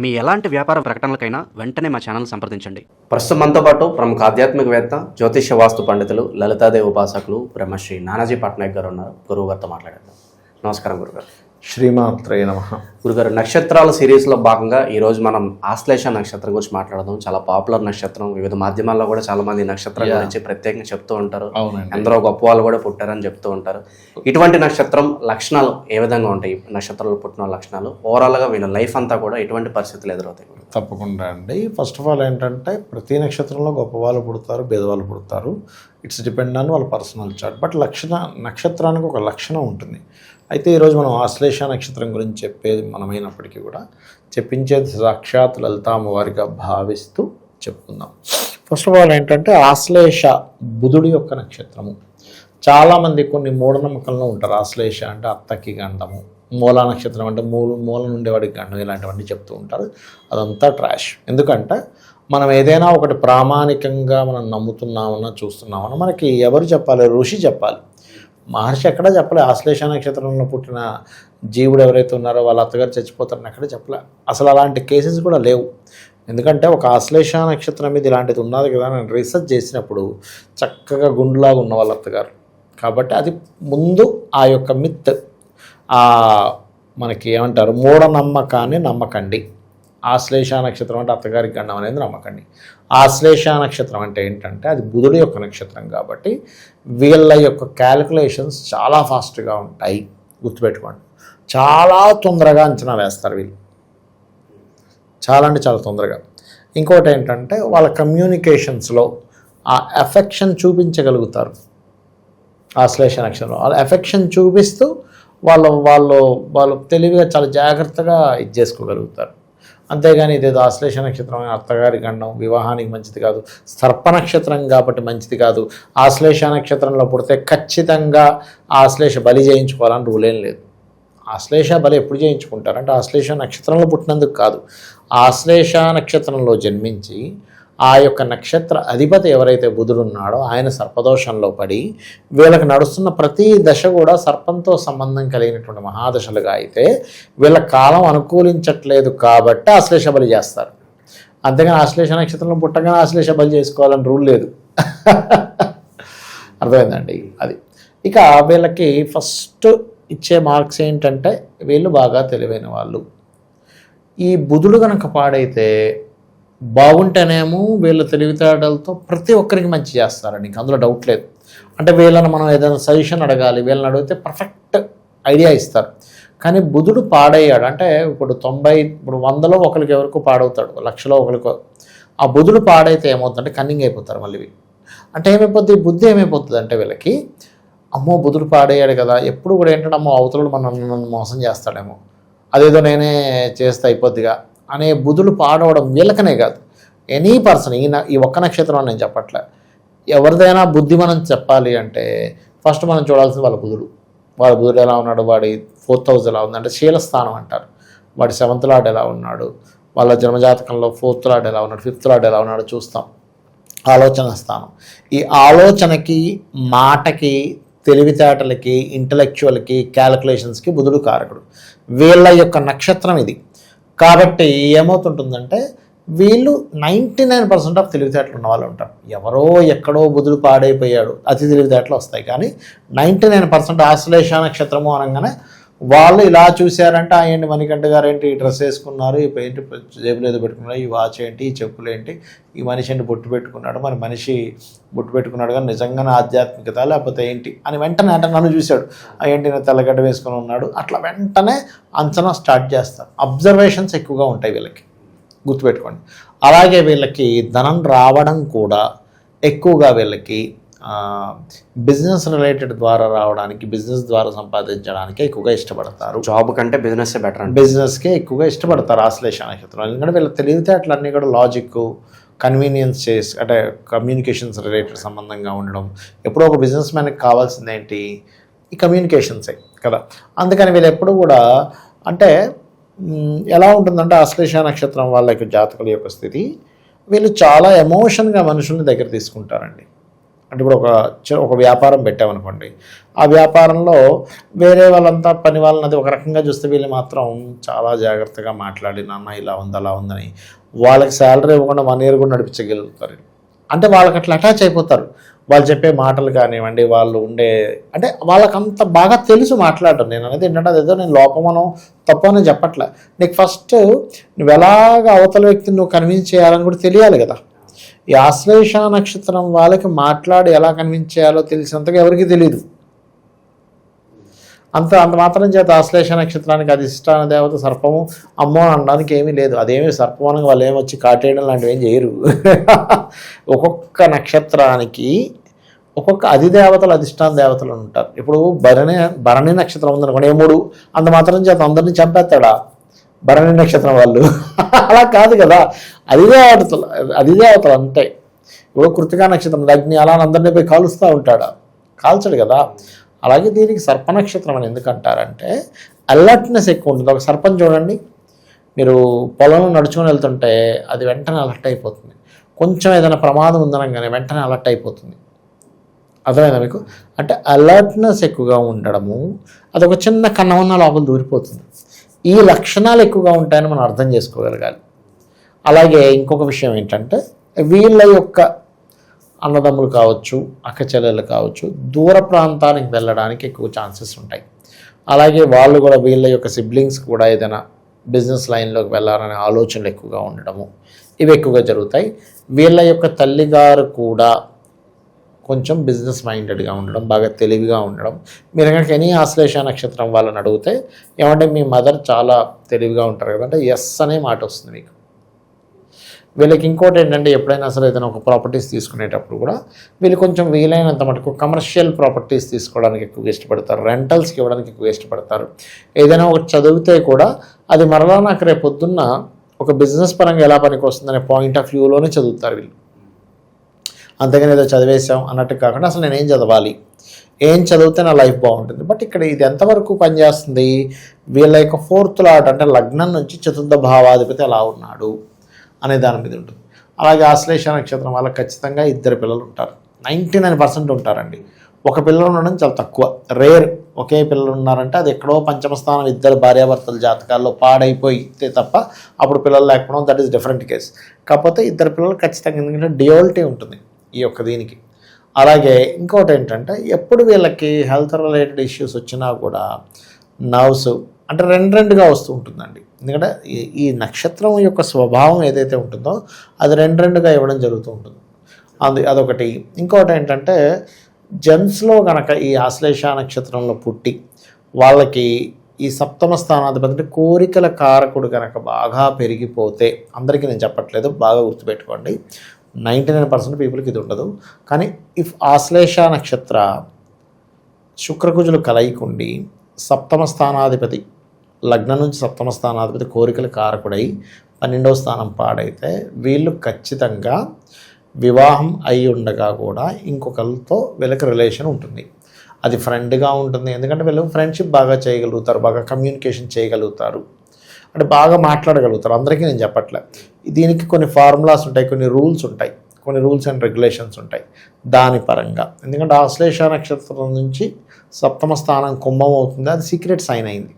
మీ ఎలాంటి వ్యాపార ప్రకటనలకైనా వెంటనే మా ఛానల్ సంప్రదించండి. ప్రస్తుతం మనతో పాటు ప్రముఖ ఆధ్యాత్మికవేత్త, జ్యోతిష్య వాస్తు పండితులు, లలితాదేవి ఉపాసకులు బ్రహ్మశ్రీ నానాజీ పట్నాయక్ గారు ఉన్నారు. గురువు గారితో మాట్లాడేద్దాం. నమస్కారం గురుగారు. శ్రీమాత్రే నమః. గురుగారు, నక్షత్రాల సిరీస్లో భాగంగా ఈరోజు మనం ఆశ్లేష నక్షత్రం గురించి మాట్లాడదాం. చాలా పాపులర్ నక్షత్రం. వివిధ మాధ్యమాల్లో కూడా చాలా మంది నక్షత్రం గురించి ప్రత్యేకంగా చెప్తూ ఉంటారు. ఎందరో గొప్ప వాళ్ళు కూడా పుట్టారని చెప్తూ ఉంటారు. ఇటువంటి నక్షత్రం లక్షణాలు ఏ విధంగా ఉంటాయి? నక్షత్రాలు పుట్టిన లక్షణాలు ఓవరాల్గా వీళ్ళ లైఫ్ అంతా కూడా ఎటువంటి పరిస్థితులు ఎదురవుతాయి? తప్పకుండా అండి. ఫస్ట్ ఆఫ్ ఆల్ ఏంటంటే ప్రతి నక్షత్రంలో గొప్ప వాళ్ళు పుడతారు, పేదవాళ్ళు పుడతారు. ఇట్స్ డిపెండ్ ఆన్ వాళ్ళ పర్సనల్ చార్ట్. బట్ నక్షత్రానికి ఒక లక్షణం ఉంటుంది. అయితే ఈరోజు మనం ఆశ్లేష నక్షత్రం గురించి చెప్పేది మనమైనప్పటికీ కూడా చెప్పించేది సాక్షాత్ లలితామ్మవారిగా భావిస్తూ చెప్పుకుందాం. ఫస్ట్ ఆఫ్ ఆల్ ఏంటంటే ఆశ్లేష బుధుడి యొక్క నక్షత్రము. చాలామంది కొన్ని మూఢనమ్మకంలో ఉంటారు. ఆశ్లేష అంటే అత్తకి గండము, మూలా నక్షత్రం అంటే మూల నుండేవాడికి గండం, ఇలాంటివన్నీ చెప్తూ ఉంటారు. అదంతా ట్రాష్. ఎందుకంటే మనం ఏదైనా ఒకటి ప్రామాణికంగా మనం నమ్ముతున్నామన్నా చూస్తున్నామన్నా మనకి ఎవరు చెప్పాలి? ఋషి చెప్పాలి. మహర్షి ఎక్కడా చెప్పలే. ఆశ్లేష నక్షత్రంలో పుట్టిన జీవుడు ఎవరైతే ఉన్నారో వాళ్ళ అత్తగారు చచ్చిపోతారని ఎక్కడ చెప్పలే. అసలు అలాంటి కేసెస్ కూడా లేవు. ఎందుకంటే ఒక ఆశ్లేష నక్షత్రం మీద ఇలాంటిది ఉన్నది కదా నేను రీసెర్చ్ చేసినప్పుడు చక్కగా గుండులాగా ఉన్న వాళ్ళ అత్తగారు. కాబట్టి అది ముందు ఆ యొక్క మిత్, మనకి ఏమంటారు, మూఢనమ్మకాన్ని నమ్మకండి. ఆశ్లేష నక్షత్రం అంటే అత్తగారికి గండం అనేది నమ్మకండి. ఆశ్లేష నక్షత్రం అంటే ఏంటంటే అది బుధుడి యొక్క నక్షత్రం కాబట్టి వీళ్ళ యొక్క క్యాలిక్యులేషన్స్ చాలా ఫాస్ట్గా ఉంటాయి. గుర్తుపెట్టుకోండి, చాలా తొందరగా అంచనా వేస్తారు వీళ్ళు. చాలా అంటే చాలా తొందరగా. ఇంకోటి ఏంటంటే వాళ్ళ కమ్యూనికేషన్స్లో ఆ ఎఫెక్షన్ చూపించగలుగుతారు. ఆశ్లేష నక్షత్రం వాళ్ళ ఎఫెక్షన్ చూపిస్తూ వాళ్ళు తెలివిగా చాలా జాగ్రత్తగా ఇది చేసుకోగలుగుతారు. అంతేగాని ఇదేదో ఆశ్లేష నక్షత్రం అత్తగారి గండం వివాహానికి మంచిది కాదు, సర్ప నక్షత్రం కాబట్టి మంచిది కాదు, ఆశ్లేష నక్షత్రంలో పుడితే ఖచ్చితంగా ఆశ్లేష బలి చేయించుకోవాలని రూల్ ఏం లేదు. ఆశ్లేష బలి ఎప్పుడు చేయించుకుంటారంటే ఆశ్లేష నక్షత్రంలో పుట్టినందుకు కాదు, ఆశ్లేష నక్షత్రంలో జన్మించి ఆ యొక్క నక్షత్ర అధిపతి ఎవరైతే బుధుడు ఉన్నాడో ఆయన సర్పదోషంలో పడి వీళ్ళకి నడుస్తున్న ప్రతి దశ కూడా సర్పంతో సంబంధం కలిగినటువంటి మహాదశలుగా అయితే వీళ్ళ కాలం అనుకూలించట్లేదు కాబట్టి ఆశ్లేష బలి చేస్తారు. అంతేగాని ఆశ్లేష నక్షత్రంలో పుట్టగానే ఆశ్లేష బలి చేసుకోవాలని రూల్ లేదు. అర్థమైందండి అది. ఇక వీళ్ళకి ఫస్ట్ ఇచ్చే మార్క్స్ ఏంటంటే వీళ్ళు బాగా తెలివైన వాళ్ళు. ఈ బుధుడు కనుక పాడైతే బాగుంటేనేమో వీళ్ళ తెలివితేటలతో ప్రతి ఒక్కరికి మంచి చేస్తారండి, ఇంక అందులో డౌట్ లేదు. అంటే వీళ్ళని మనం ఏదైనా సజెషన్ అడగాలి, వీళ్ళని అడిగితే పర్ఫెక్ట్ ఐడియా ఇస్తారు. కానీ బుధుడు పాడయ్యాడు అంటే ఇప్పుడు 100లో ఒకరికి ఎవరికో పాడవుతాడు, 1,00,000లో ఒకరికో. ఆ బుధుడు పాడైతే ఏమవుతుందంటే కన్నింగ్ అయిపోతారు మళ్ళీ వీళ్ళు. అంటే ఏమైపోతుంది, బుద్ధి ఏమైపోతుంది అంటే వీళ్ళకి, అమ్మో బుధుడు పాడయ్యాడు కదా, ఎప్పుడు కూడా ఏంటంటే అమ్మో అవతల నన్ను మోసం చేస్తాడేమో, అదేదో నేనే చేస్తే అయిపోద్దిగా అనే బుధుడు పాడవడం వీళ్ళకనే కాదు, ఎనీ పర్సన్. ఈ ఒక్క నక్షత్రం నేను చెప్పట్లే, ఎవరిదైనా బుద్ధి మనం చెప్పాలి అంటే ఫస్ట్ మనం చూడాల్సింది వాళ్ళ బుధుడు ఎలా ఉన్నాడు, వాడి 4th హౌస్ ఎలా ఉంది అంటే శీలస్థానం అంటారు, వాడి 7th లార్డ్ ఎలా ఉన్నాడు, వాళ్ళ జన్మజాతకంలో 4th లార్డ్ ఎలా ఉన్నాడు, 5th లార్డ్ ఎలా ఉన్నాడు చూస్తాం. ఆలోచన స్థానం. ఈ ఆలోచనకి, మాటకి, తెలివితేటలకి, ఇంటలెక్చువల్కి, క్యాలిక్యులేషన్స్కి బుధుడు కారకుడు. వీళ్ళ యొక్క నక్షత్రం ఇది. కాబట్టి ఏమవుతుంటుందంటే వీళ్ళు 99% ఆఫ్ తెలివితేటలు ఉన్న వాళ్ళు ఉంటారు. ఎవరో ఎక్కడో బుధుడు పాడైపోయాడు అతి తెలివితేటలు వస్తాయి, కానీ 99% ఆశ్లేష నక్షత్రము అనగానే వాళ్ళు ఇలా చూశారంటే ఏంటి మణికంఠ గారు ఏంటి ఈ డ్రెస్ వేసుకున్నారు, ఈ ఏంటి జేబులు ఏదో పెట్టుకున్నారు, ఈ వాచ్ ఏంటి, ఈ చెప్పులు ఏంటి, ఈ మనిషి ఏంటి బొట్టు పెట్టుకున్నాడు, మరి మనిషి బొట్టు పెట్టుకున్నాడు కానీ నిజంగానే ఆధ్యాత్మికత లేకపోతే ఏంటి అని వెంటనే అంటే నన్ను చూశాడు, ఏంటి నేను తెల్లగడ్డ వేసుకొని ఉన్నాడు, అట్లా వెంటనే అంచనా స్టార్ట్ చేస్తారు. అబ్జర్వేషన్స్ ఎక్కువగా ఉంటాయి వీళ్ళకి, గుర్తుపెట్టుకోండి. అలాగే వీళ్ళకి ధనం రావడం కూడా ఎక్కువగా వీళ్ళకి బిజినెస్ రిలేటెడ్ ద్వారా రావడానికి, బిజినెస్ ద్వారా సంపాదించడానికి ఎక్కువగా ఇష్టపడతారు. జాబ్ కంటే బిజినెస్ బెటర్, బిజినెస్కే ఎక్కువగా ఇష్టపడతారు ఆశ్లేష నక్షత్రం. ఎందుకంటే వీళ్ళ తెలివితేటలన్నీ కూడా లాజిక్, కన్వీనియన్స్ అంటే కమ్యూనికేషన్స్ రిలేటెడ్ సంబంధంగా ఉండడం. ఎప్పుడో ఒక బిజినెస్ మ్యాన్కి కావాల్సింది ఏంటి, ఈ కమ్యూనికేషన్సే కదా. అందుకని వీళ్ళు ఎప్పుడు కూడా అంటే ఎలా ఉంటుందంటే ఆశ్లేష నక్షత్రం వాళ్ళ యొక్క జాతకుల యొక్క స్థితి, వీళ్ళు చాలా ఎమోషన్గా మనుషుల్ని దగ్గర తీసుకుంటారండి. అంటే ఇప్పుడు ఒక వ్యాపారం పెట్టామనుకోండి, ఆ వ్యాపారంలో వేరే వాళ్ళంతా పని వాళ్ళని అది ఒక రకంగా చూస్తే వీళ్ళు మాత్రం చాలా జాగ్రత్తగా మాట్లాడి నాన్న ఇలా ఉంది అలా ఉందని వాళ్ళకి శాలరీ ఇవ్వకుండా 1 year కూడా నడిపించగలుగుతారు. అంటే వాళ్ళకి అట్లా అటాచ్ అయిపోతారు. వాళ్ళు చెప్పే మాటలు కానివ్వండి, వాళ్ళు ఉండే అంటే వాళ్ళకి అంత బాగా తెలుసు మాట్లాడటం. నేను అనేది ఏంటంటే అదేదో నేను లోపమనో తప్పనో చెప్పట్లే. నీకు ఫస్ట్ నువ్వు ఎలాగ అవతల వ్యక్తిని నువ్వు కన్విన్స్ చేయాలని కూడా తెలియాలి కదా. ఈ ఆశ్లేష నక్షత్రం వాళ్ళకి మాట్లాడి ఎలా కన్విన్స్ చేయాలో తెలిసినంతగా ఎవరికి తెలియదు. అంత మాత్రం చేత ఆశ్లేష నక్షత్రానికి అధిష్టాన దేవత సర్పము అమ్మో అనడానికి ఏమీ లేదు. అదేమి సర్పమనగా వాళ్ళు ఏమొచ్చి కాటేయడం లాంటివి ఏం చేయరు. ఒక్కొక్క నక్షత్రానికి ఒక్కొక్క అధిదేవతలు అధిష్టాన దేవతలు ఉంటారు. ఇప్పుడు భరణి నక్షత్రం ఉందనుకోండి, ఏముడు అంత మాత్రం చేత అందరినీ చంపేస్తాడా భరణి నక్షత్రం వాళ్ళు? అలా కాదు కదా. అధిదేవతలు అంతే. ఇప్పుడు కృతికా నక్షత్రం అగ్ని అలా అందరినీ పోయి కాలుస్తూ ఉంటాడా? కాల్చడు కదా. అలాగే దీనికి సర్పనక్షత్రం అని ఎందుకంటారంటే అలర్ట్నెస్ ఎక్కువ ఉంటుంది. ఒక సర్పం చూడండి, మీరు పొలంలో నడుచుకొని వెళ్తుంటే అది వెంటనే అలర్ట్ అయిపోతుంది. కొంచెం ఏదైనా ప్రమాదం ఉందనగానే వెంటనే అలర్ట్ అయిపోతుంది. అర్థమైందా మీకు? అంటే అలర్ట్నెస్ ఎక్కువగా ఉండడము, అదొక చిన్న కన్నమన్న లోపల దూరిపోతుంది. ఈ లక్షణాలు ఎక్కువగా ఉంటాయని మనం అర్థం చేసుకోగలగాలి. అలాగే ఇంకొక విషయం ఏంటంటే వీళ్ళ యొక్క అన్నదమ్ములు కావచ్చు, అక్క చెల్లెలు కావచ్చు, దూర ప్రాంతానికి వెళ్ళడానికి ఎక్కువ ఛాన్సెస్ ఉంటాయి. అలాగే వాళ్ళు కూడా వీళ్ళ యొక్క సిబ్లింగ్స్ కూడా ఏదైనా బిజినెస్ లైన్లోకి వెళ్ళాలనే ఆలోచనలు ఎక్కువగా ఉండడము, ఇవి ఎక్కువగా జరుగుతాయి. వీళ్ళ యొక్క తల్లిగారు కూడా కొంచెం బిజినెస్ మైండెడ్గా ఉండడం, బాగా తెలివిగా ఉండడం. మీరు కనుక ఎనీ ఆశ్లేష నక్షత్రం వాళ్ళని అడిగితే ఏమంటే మీ మదర్ చాలా తెలివిగా ఉంటారు కదంటే ఎస్ అనే మాట వస్తుంది మీకు. వీళ్ళకి ఇంకోటి ఏంటంటే ఎప్పుడైనా అసలు ఏదైనా ఒక ప్రాపర్టీస్ తీసుకునేటప్పుడు కూడా వీళ్ళు కొంచెం వీలైనంత మటుకు కమర్షియల్ ప్రాపర్టీస్ తీసుకోవడానికి ఎక్కువ ఇష్టపడతారు, రెంటల్స్కి ఇవ్వడానికి ఎక్కువ ఇష్టపడతారు. ఏదైనా ఒకటి చదివితే కూడా అది మరలా నాకు రేపు పొద్దున్న ఒక బిజినెస్ పరంగా ఎలా పనికి వస్తుందనే పాయింట్ ఆఫ్ వ్యూలోనే చదువుతారు వీళ్ళు. అంతేగాని ఏదో చదివేసాం అన్నట్టు కాకుండా అసలు నేను ఏం చదవాలి, ఏం చదివితే నా లైఫ్ బాగుంటుంది. బట్ ఇక్కడ ఇది ఎంతవరకు పనిచేస్తుంది, వీళ్ళ యొక్క 4th లాట్ అంటే లగ్నం నుంచి 4th భావాధిపతి ఎలా ఉన్నాడు అనే దాని మీద ఉంటుంది. అలాగే ఆశ్లేష నక్షత్రం వాళ్ళకి ఖచ్చితంగా 2 పిల్లలు ఉంటారు. 99% ఉంటారండి. ఒక పిల్లలు ఉండడం చాలా తక్కువ, రేర్. ఒకే పిల్లలు ఉన్నారంటే అది ఎక్కడో పంచమ స్థానం 2 భార్యాభర్తల జాతకాల్లో పాడైపోయితే తప్ప అప్పుడు పిల్లలు లేకపోవడం దట్ ఈస్ డిఫరెంట్ కేస్. కాకపోతే 2 పిల్లలు ఖచ్చితంగా, ఎందుకంటే డ్యూయాలిటీ ఉంటుంది ఈ యొక్క దీనికి. అలాగే ఇంకోటి ఏంటంటే ఎప్పుడు వీళ్ళకి హెల్త్ రిలేటెడ్ ఇష్యూస్ వచ్చినా కూడా నర్వ్స్ అంటే రెండుగా వస్తూ ఉంటుందండి. ఎందుకంటే ఈ నక్షత్రం యొక్క స్వభావం ఏదైతే ఉంటుందో అది రెండుగా ఇవ్వడం జరుగుతూ ఉంటుంది. అదొకటి. ఇంకోటి ఏంటంటే జెంట్స్లో కనుక ఈ ఆశ్లేష నక్షత్రంలో పుట్టి వాళ్ళకి ఈ 7వ స్థానాధిపతి కోరికల కారకుడు కనుక బాగా పెరిగిపోతే, అందరికీ నేను చెప్పట్లేదు, బాగా గుర్తుపెట్టుకోండి, 99% పీపుల్కి ఇది ఉండదు. కానీ ఇఫ్ ఆశ్లేష నక్షత్ర శుక్రకుజులు కలయికుండి 7వ స్థానాధిపతి లగ్నం నుంచి 7వ స్థానాధిపతి కోరికల కారకుడై 12వ స్థానం పాడైతే వీళ్ళు ఖచ్చితంగా వివాహం అయి ఉండగా కూడా ఇంకొకరితో వీళ్ళకి రిలేషన్ ఉంటుంది. అది ఫ్రెండ్గా ఉంటుంది, ఎందుకంటే వీళ్ళు ఫ్రెండ్షిప్ బాగా చేయగలుగుతారు, బాగా కమ్యూనికేషన్ చేయగలుగుతారు, అంటే బాగా మాట్లాడగలుగుతారు. అందరికీ నేను చెప్పట్లే. దీనికి కొన్ని ఫార్ములాస్ ఉంటాయి, కొన్ని రూల్స్ ఉంటాయి, కొన్ని రూల్స్ అండ్ రెగ్యులేషన్స్ ఉంటాయి దాని పరంగా. ఎందుకంటే ఆశ్లేష నక్షత్రం నుంచి 7వ స్థానం కుంభం అవుతుంది, అది సీక్రెట్ సైన్ అయింది.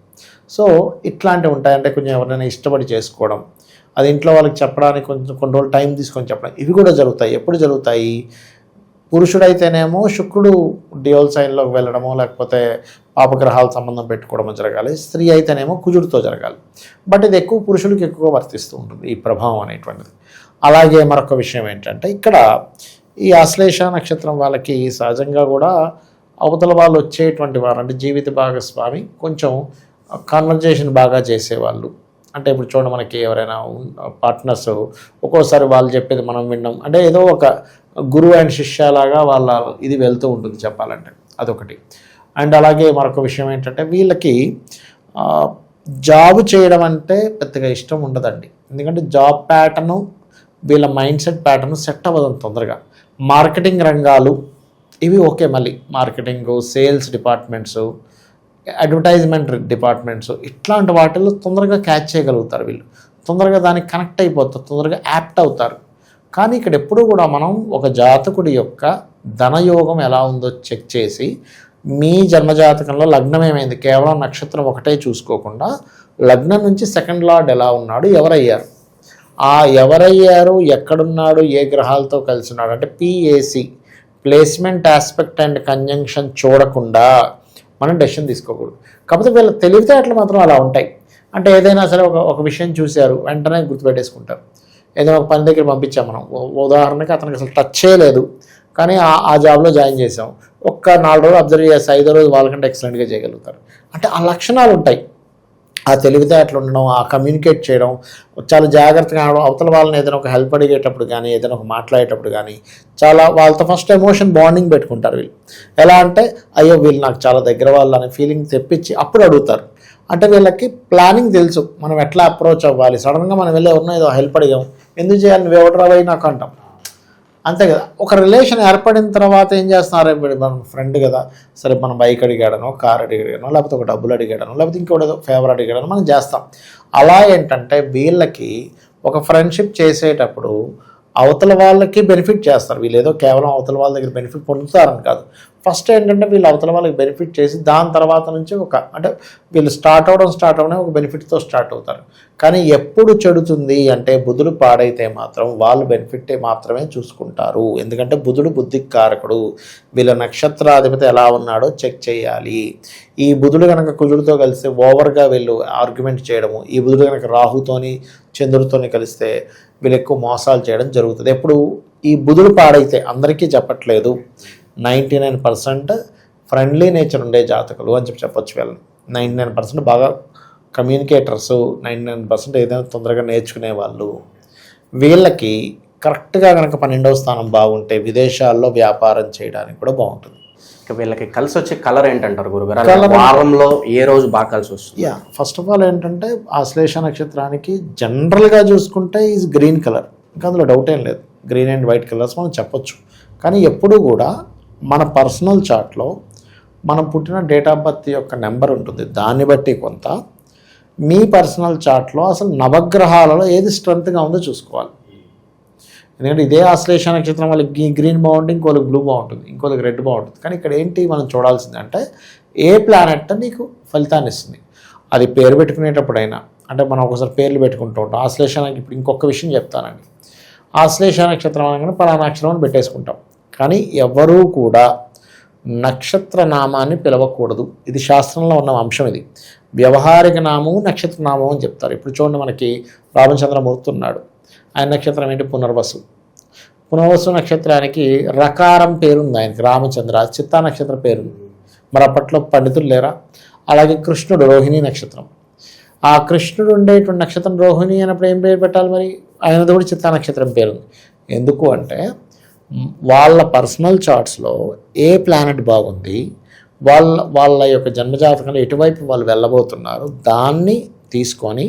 సో ఇట్లాంటివి ఉంటాయి. అంటే కొంచెం ఎవరైనా ఇష్టపడి చేసుకోవడం, అది ఇంట్లో వాళ్ళకి చెప్పడానికి కొంచెం కొన్ని రోజులు టైం తీసుకొని చెప్పడం, ఇవి కూడా జరుగుతాయి. ఎప్పుడు జరుగుతాయి? పురుషుడైతేనేమో శుక్రుడు డ్యూయల్ సైన్లోకి వెళ్ళడమో లేకపోతే పాపగ్రహాల సంబంధం పెట్టుకోవడమో జరగాలి, స్త్రీ అయితేనేమో కుజుడితో జరగాలి. బట్ ఇది ఎక్కువ పురుషులకి ఎక్కువగా వర్తిస్తూ ఉంటుంది ఈ ప్రభావం అనేటువంటిది. అలాగే మరొక విషయం ఏంటంటే ఇక్కడ ఈ ఆశ్లేష నక్షత్రం వాళ్ళకి సహజంగా కూడా అవతల వాళ్ళు వచ్చేటువంటి వారు అంటే జీవిత భాగస్వామి కొంచెం కాన్వర్జేషన్ బాగా చేసేవాళ్ళు. అంటే ఇప్పుడు చూడండి, మనకి ఎవరైనా పార్ట్నర్స్ ఒక్కోసారి వాళ్ళు చెప్పేది మనం విన్నాం అంటే ఏదో ఒక గురువు అండ్ శిష్యలాగా వాళ్ళ ఇది వెళ్తూ ఉంటుంది చెప్పాలంటే, అదొకటి. అండ్ అలాగే మరొక విషయం ఏంటంటే వీళ్ళకి జాబ్ చేయడం అంటే పెద్దగా ఇష్టం ఉండదండి. ఎందుకంటే జాబ్ ప్యాటర్ను వీళ్ళ మైండ్ సెట్ ప్యాటర్న్ సెట్ అవ్వదు తొందరగా. మార్కెటింగ్ రంగాలు ఇవి ఓకే, మళ్ళీ marketing, sales departments, advertisement departments, ఇట్లాంటి వాటిల్లో తొందరగా క్యాచ్ చేయగలుగుతారు వీళ్ళు, తొందరగా దానికి కనెక్ట్ అయిపోతారు, తొందరగా యాప్ట్ అవుతారు. కానీ ఇక్కడ ఎప్పుడూ కూడా మనం ఒక జాతకుడి యొక్క ధనయోగం ఎలా ఉందో చెక్ చేసి మీ జన్మజాతకంలో లగ్నం ఏమైంది, కేవలం నక్షత్రం ఒకటే చూసుకోకుండా లగ్నం నుంచి సెకండ్ లార్డ్ ఎలా ఉన్నాడు, ఎవరయ్యారు, ఆ ఎవరయ్యారు, ఎక్కడున్నాడు, ఏ గ్రహాలతో కలిసి ఉన్నాడు అంటే PAC placement aspect and conjunction చూడకుండా మనం డెసిషన్ తీసుకోకూడదు. కాకపోతే వీళ్ళ తెలివితేటలు మాత్రం అలా ఉంటాయి. అంటే ఏదైనా సరే ఒక విషయం చూశారు వెంటనే గుర్తుపెట్టేసుకుంటారు. ఏదైనా ఒక పని దగ్గర పంపించాం మనం, ఉదాహరణకి అతనికి అసలు టచ్ చేయలేదు కానీ ఆ జాబ్లో జాయిన్ చేసాం, ఒక్క 4 రోజులు అబ్జర్వ్ చేసి 5వ రోజు వాళ్ళకంటే ఎక్సలెంట్గా చేయగలుగుతారు. అంటే ఆ లక్షణాలు ఉంటాయి. ఆ తెలివితేటలు ఉండడం, ఆ కమ్యూనికేట్ చేయడం, చాలా జాగ్రత్తగా అవతల వాళ్ళని ఏదైనా ఒక హెల్ప్ అడిగేటప్పుడు కానీ ఏదైనా ఒక మాట్లాడేటప్పుడు కానీ చాలా వాళ్ళతో ఫస్ట్ ఎమోషన్ బాండింగ్ పెట్టుకుంటారు వీళ్ళు. ఎలా అంటే అయ్యో వీళ్ళు నాకు చాలా దగ్గర వాళ్ళు అనే ఫీలింగ్ తెప్పించి అప్పుడు అడుగుతారు. అంటే వీళ్ళకి ప్లానింగ్ తెలుసు, మనం ఎట్లా అప్రోచ్ అవ్వాలి. సడన్గా మనం వెళ్ళి ఎవరినో ఏదో హెల్ప్ అడిగాం, ఎందుకు చేయాలి, నువ్వు ఎవడరావై నాకు అంటాం, అంతే కదా. ఒక రిలేషన్ ఏర్పడిన తర్వాత ఏం చేస్తున్నారు, మన ఫ్రెండ్ కదా, సరే మనం బైక్ అడిగాడనో, కార్ అడిగాడనో, లేకపోతే ఒక డబ్బులు అడిగాడనో, లేకపోతే ఇంకోటి ఏదో ఫేవర్ అడిగాడనో మనం చేస్తాం. అలా ఏంటంటే వీళ్ళకి ఒక ఫ్రెండ్షిప్ చేసేటప్పుడు అవతల వాళ్ళకి బెనిఫిట్ చేస్తారు. వీళ్ళు ఏదో కేవలం అవతల వాళ్ళ దగ్గర బెనిఫిట్ పొందుతారని కాదు. ఫస్ట్ ఏంటంటే వీళ్ళు అవతల వాళ్ళకి బెనిఫిట్ చేసి దాని తర్వాత నుంచి అంటే వీళ్ళు స్టార్ట్ అవడం ఒక బెనిఫిట్తో స్టార్ట్ అవుతారు. కానీ ఎప్పుడు చెడుతుంది అంటే బుధుడు పాడైతే మాత్రం వాళ్ళు బెనిఫిట్ మాత్రమే చూసుకుంటారు. ఎందుకంటే బుధుడు బుద్ధికి కారకుడు. వీళ్ళ నక్షత్రాధిపతి ఎలా ఉన్నాడో చెక్ చేయాలి. ఈ బుధుడు కనుక కుజుడితో కలిస్తే ఓవర్గా వీళ్ళు ఆర్గ్యుమెంట్ చేయడము, ఈ బుధుడు కనుక రాహుతోని చంద్రుడితోని కలిస్తే వీళ్ళు ఎక్కువ మోసాలు చేయడం జరుగుతుంది. ఎప్పుడు ఈ బుధుడు పాడైతే, అందరికీ చెప్పట్లేదు, 99% ఫ్రెండ్లీ నేచర్ ఉండే జాతకులు అని చెప్పొచ్చు. వీళ్ళని 99% బాగా కమ్యూనికేటర్స్, 99% ఏదైనా తొందరగా నేర్చుకునే వాళ్ళు. వీళ్ళకి కరెక్ట్గా కనుక 12వ స్థానం బాగుంటే విదేశాల్లో వ్యాపారం చేయడానికి కూడా బాగుంటుంది. ఇక వీళ్ళకి కలిసి వచ్చే కలర్ ఏంటంటారు గురుగారు? వారంలో ఏ రోజు బాగా కలిసి వస్తుంది? ఫస్ట్ ఆఫ్ ఆల్ ఏంటంటే ఆశ్లేష నక్షత్రానికి జనరల్గా చూసుకుంటే ఈజ్ గ్రీన్ కలర్, ఇంకా అందులో డౌట్ ఏం లేదు. గ్రీన్ అండ్ వైట్ కలర్స్ మనం చెప్పొచ్చు. కానీ ఎప్పుడు కూడా మన పర్సనల్ చార్ట్లో మనం పుట్టిన డేట్ ఆఫ్ బర్త్ యొక్క నెంబర్ ఉంటుంది, దాన్ని బట్టి కొంత మీ పర్సనల్ చార్ట్లో అసలు నవగ్రహాలలో ఏది స్ట్రెంత్గా ఉందో చూసుకోవాలి. ఎందుకంటే ఇదే ఆశ్లేష నక్షత్రం వాళ్ళకి గ్రీన్ బాగుంటుంది, ఇంకోళ్ళకి బ్లూ బాగుంటుంది, ఇంకోళ్ళకి రెడ్ బాగుంటుంది. కానీ ఇక్కడ ఏంటి మనం చూడాల్సింది అంటే ఏ ప్లానెట్ నీకు ఫలితాన్ని ఇస్తుంది. అది పేరు పెట్టుకునేటప్పుడైనా, అంటే మనం ఒకసారి పేర్లు పెట్టుకుంటూ ఉంటాం. ఆశ్లేషానికి ఇప్పుడు ఇంకొక విషయం చెప్తానండి. ఆశ్లేష నక్షత్రం అనగానే పలానా అక్షరం అని పెట్టేసుకుంటాం. కానీ ఎవరూ కూడా నక్షత్ర నామాన్ని పిలవకూడదు. ఇది శాస్త్రంలో ఉన్న అంశం. ఇది వ్యవహారిక నామము, నక్షత్ర నామం అని చెప్తారు. ఇప్పుడు చూడండి, మనకి రామచంద్రమూర్తి ఉన్నాడు, ఆయన నక్షత్రం ఏంటి, పునర్వసు. పునర్వసు నక్షత్రానికి రకారం పేరుంది ఆయనకి, రామచంద్ర. చిత్తా నక్షత్ర పేరుంది. మరి అప్పట్లో పండితులు లేరా? అలాగే కృష్ణుడు, రోహిణి నక్షత్రం. ఆ కృష్ణుడు ఉండేటువంటి నక్షత్రం రోహిణి అన్నప్పుడు ఏం పేరు పెట్టాలి? మరి ఆయనది కూడా చిత్తా నక్షత్రం పేరుంది. ఎందుకు అంటే వాళ్ళ పర్సనల్ చార్ట్స్లో ఏ ప్లానెట్ బాగుంది, వాళ్ళ యొక్క జన్మజాతకంలో ఎటువైపు వాళ్ళు వెళ్ళబోతున్నారు, దాన్ని తీసుకొని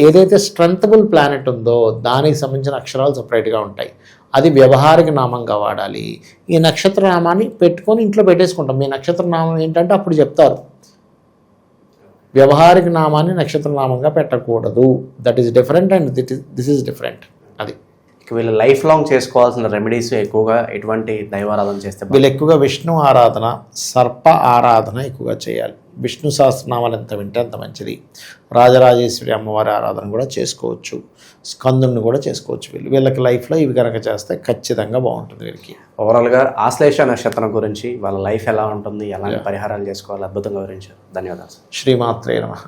ఏదైతే స్ట్రెంతబుల్ ప్లానెట్ ఉందో దానికి సంబంధించిన అక్షరాలు సపరేట్గా ఉంటాయి. అది వ్యవహారిక నామంగా వాడాలి. ఈ నక్షత్ర నామాన్ని పెట్టుకొని ఇంట్లో పెట్టేసుకుంటాం. మీ నక్షత్ర నామం ఏంటంటే అప్పుడు చెప్తారు. వ్యవహారిక నామాన్ని నక్షత్ర నామంగా పెట్టకూడదు. That is different and this is different. అది వీళ్ళు లైఫ్ లాంగ్ చేసుకోవాల్సిన రెమెడీస్ ఎక్కువగా ఎటువంటి దైవారాధన చేస్తే? వీళ్ళు ఎక్కువగా విష్ణు ఆరాధన, సర్ప ఆరాధన ఎక్కువగా చేయాలి. విష్ణు సహస్రనామాలు ఎంత వింటే అంత మంచిది. రాజరాజేశ్వరి అమ్మవారి ఆరాధన కూడా చేసుకోవచ్చు, స్కందుని కూడా చేసుకోవచ్చు. వీళ్ళకి లైఫ్లో ఇవి కనుక చేస్తే ఖచ్చితంగా బాగుంటుంది. వీళ్ళకి ఓవరాల్గా ఆశ్లేష నక్షత్రం గురించి వాళ్ళ లైఫ్ ఎలా ఉంటుంది, ఎలాంటి పరిహారాలు చేసుకోవాలి అద్భుతంగా వివరించారు. ధన్యవాదాలు. శ్రీమాత్రే నమః.